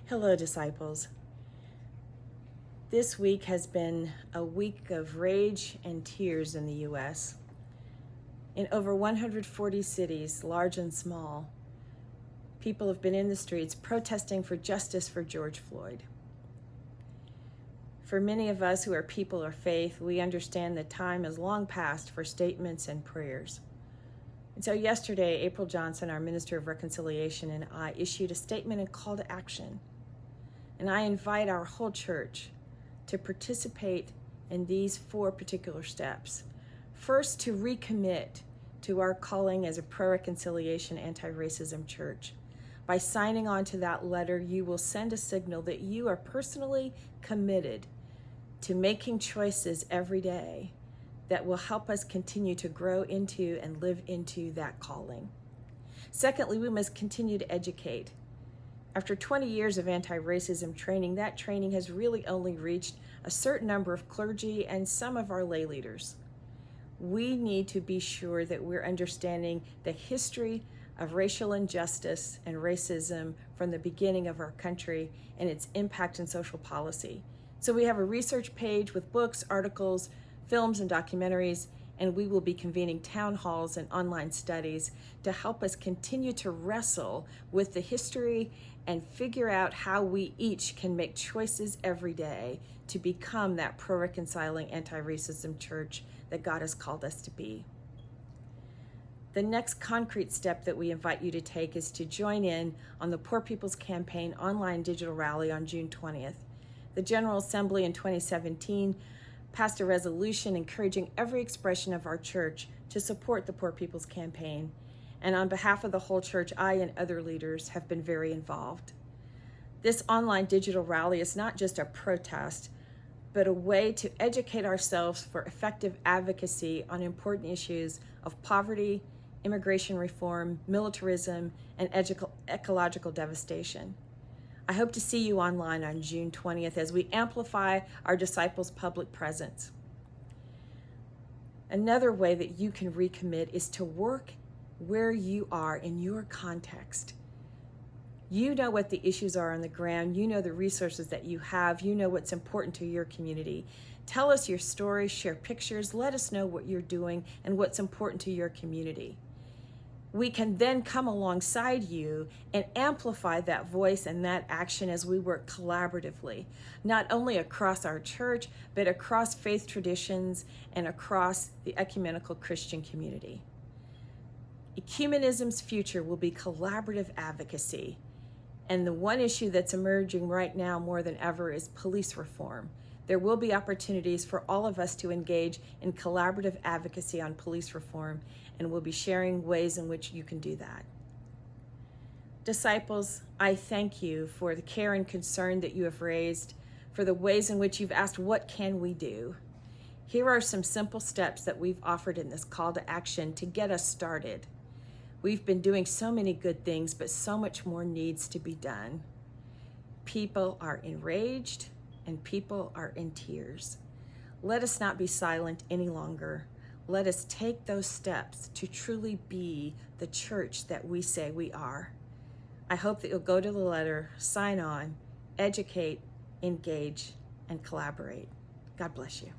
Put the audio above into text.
Hello, disciples. This week has been a week of rage and tears in the U.S. In over 140 cities, large and small, people have been in the streets protesting for justice for George Floyd. For many of us who are people of faith, we understand that time is long past for statements and prayers. And so yesterday, April Johnson, our Minister of Reconciliation, and I issued a statement and call to action. And I invite our whole church to participate in these 4 particular steps. First, to recommit to our calling as a pro-reconciliation, anti-racism church. By signing on to that letter, you will send a signal that you are personally committed to making choices every day that will help us continue to grow into and live into that calling. Secondly, we must continue to educate. After 20 years of anti-racism training, that training has really only reached a certain number of clergy and some of our lay leaders. We need to be sure that we're understanding the history of racial injustice and racism from the beginning of our country and its impact in social policy. So we have a research page with books, articles, films, and documentaries, and we will be convening town halls and online studies to help us continue to wrestle with the history and figure out how we each can make choices every day to become that pro-reconciling, anti-racism church that God has called us to be. The next concrete step that we invite you to take is to join in on the Poor People's Campaign online digital rally on June 20th. The General Assembly in 2017 passed a resolution encouraging every expression of our church to support the Poor People's Campaign. And on behalf of the whole church, I and other leaders have been very involved. This online digital rally is not just a protest, but a way to educate ourselves for effective advocacy on important issues of poverty, immigration reform, militarism, and ecological devastation. I hope to see you online on June 20th as we amplify our disciples' public presence. Another way that you can recommit is to work where you are in your context. You know what the issues are on the ground. You know the resources that you have. You know what's important to your community. Tell us your story, share pictures, let us know what you're doing and what's important to your community. We can then come alongside you and amplify that voice and that action as we work collaboratively, not only across our church, but across faith traditions and across the ecumenical Christian community. Ecumenism's future will be collaborative advocacy. And the one issue that's emerging right now more than ever is police reform. There will be opportunities for all of us to engage in collaborative advocacy on police reform, and we'll be sharing ways in which you can do that. Disciples, I thank you for the care and concern that you have raised, for the ways in which you've asked, what can we do? Here are some simple steps that we've offered in this call to action to get us started. We've been doing so many good things, but so much more needs to be done. People are enraged and people are in tears. Let us not be silent any longer. Let us take those steps to truly be the church that we say we are. I hope that you'll go to the letter, sign on, educate, engage, and collaborate. God bless you.